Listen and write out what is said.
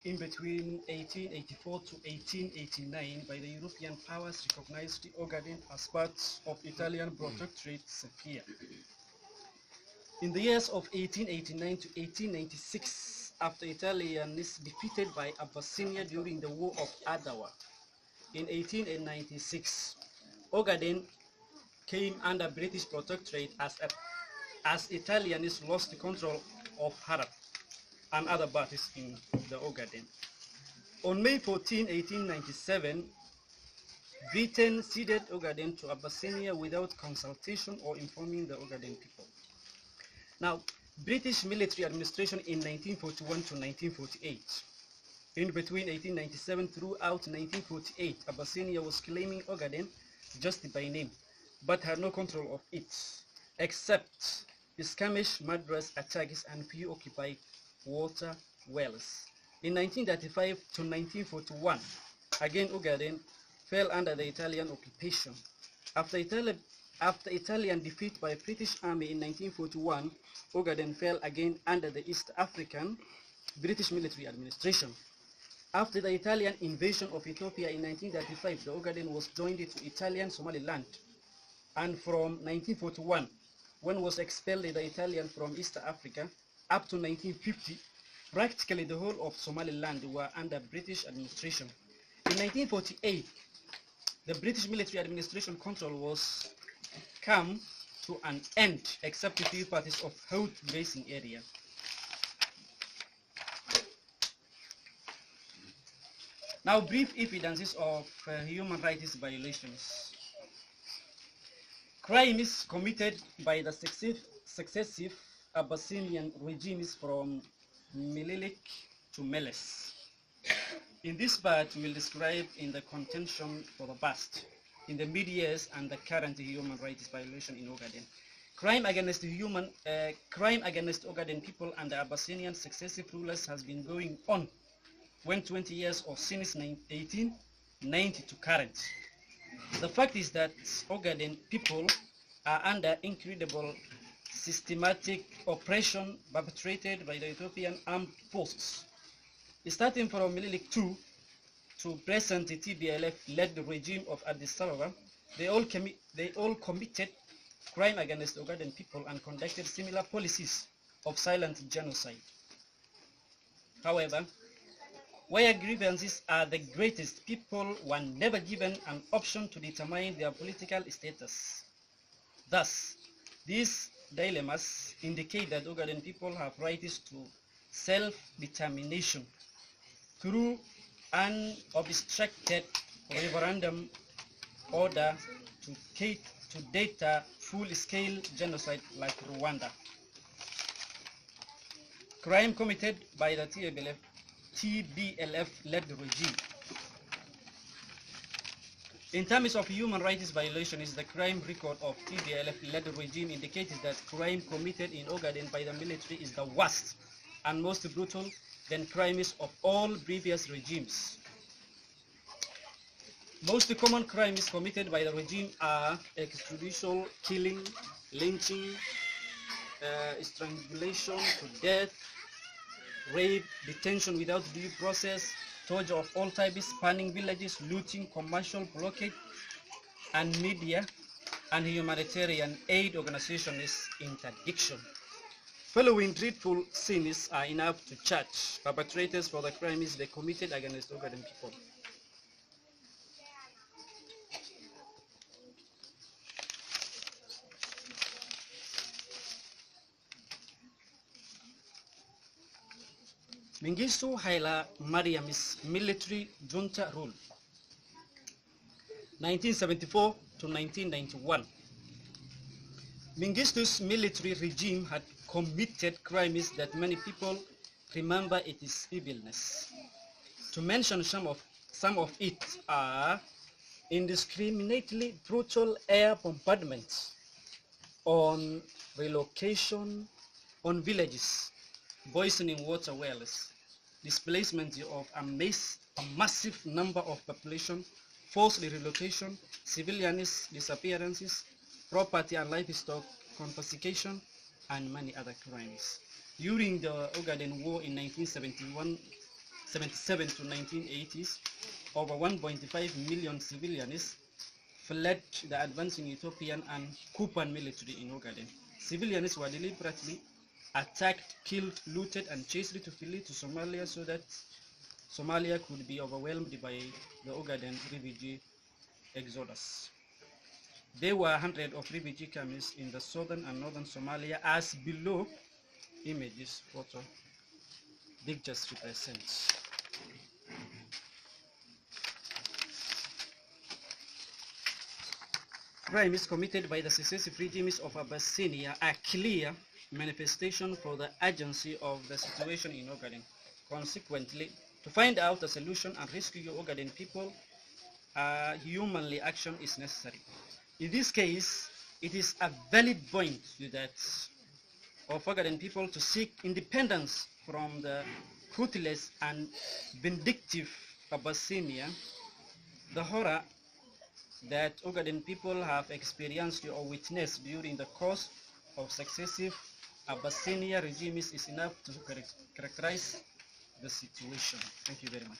in between 1884 to 1889 by the European powers recognized Ogaden as part of Italian protectorate sphere. In the years of 1889 to 1896, after Italians defeated by Abyssinia during the War of Adawa, in 1896, Ogaden came under British protectorate as Italians lost control of Harad and other parties in the Ogaden. On May 14, 1897, Britain ceded Ogaden to Abyssinia without consultation or informing the Ogaden people. Now, British military administration in 1941 to 1948. In between 1897 throughout 1948, Abyssinia was claiming Ogaden just by name, but had no control of it, except skirmish, Madras attacks, and few occupied water wells. In 1935 to 1941, again Ogaden fell under the Italian occupation. After Italian defeat by British Army in 1941, Ogaden fell again under the East African British military administration. After the Italian invasion of Ethiopia in 1935, the Ogaden was joined to Italian Somaliland. And from 1941, when was expelled the Italian from East Africa, up to 1950, practically the whole of Somaliland were under British administration. In 1948, the British military administration control was come to an end, except a few parts of Hout Basin area. Now, brief evidences of human rights violations. Crimes committed by the successive Abyssinian regimes from Menelik to Meles. In this part, we will describe in the contention for the past, in the mid-years, and the current human rights violation in Ogaden. Crime against Ogaden people and the Abyssinian successive rulers has been going on 20 years or since 1890 to current. The fact is that Ogaden people are under incredible systematic oppression perpetrated by the Ethiopian armed forces. Starting from Menelik II to present TPLF-led regime of Addis Ababa, they all committed crime against Ogaden people and conducted similar policies of silent genocide. However, where grievances are the greatest, people were never given an option to determine their political status. Thus, these dilemmas indicate that Ogaden people have rights to self-determination through an obstructed referendum order to data full-scale genocide like Rwanda. Crime committed by the TBLF-led regime. In terms of human rights violations, the crime record of TBLF-led regime indicates that crime committed in Ogaden by the military is the worst and most brutal than crimes of all previous regimes. Most common crimes committed by the regime are extrajudicial killing, lynching, strangulation to death, rape, detention without due process, torture of all types, spanning villages, looting, commercial blockade, and media and humanitarian aid organizations' interdiction. Following dreadful scenes are enough to charge perpetrators for the crimes they committed against Ogaden people. Mengistu Haile Mariam's military junta rule, 1974 to 1991. Mengistu's military regime had committed crimes that many people remember its evilness. To mention some of it are indiscriminately brutal air bombardments on relocation on villages, poisoning water wells, displacement of a massive number of population, forced relocation, civilians' disappearances, property and livestock confiscation, and many other crimes. During the Ogaden War in 1971, 1977 to 1980s, over 1.5 million civilians fled the advancing Ethiopian and Kupan military in Ogaden. Civilians were deliberately attacked, killed, looted, and chased to flee to Somalia so that Somalia could be overwhelmed by the Ogaden refugee exodus. There were hundreds of refugee camps in the southern and northern Somalia, as below images, photo, pictures represent. Crimes committed by the successive regimes of Abyssinia are clear manifestation for the urgency of the situation in Ogaden. Consequently, to find out a solution and rescue Ogaden people, humanly action is necessary. In this case, it is a valid point that of Ogaden people to seek independence from the ruthless and vindictive Abyssinia. The horror that Ogaden people have experienced or witnessed during the course of successive Abyssinia regimes is enough to characterize the situation. Thank you very much.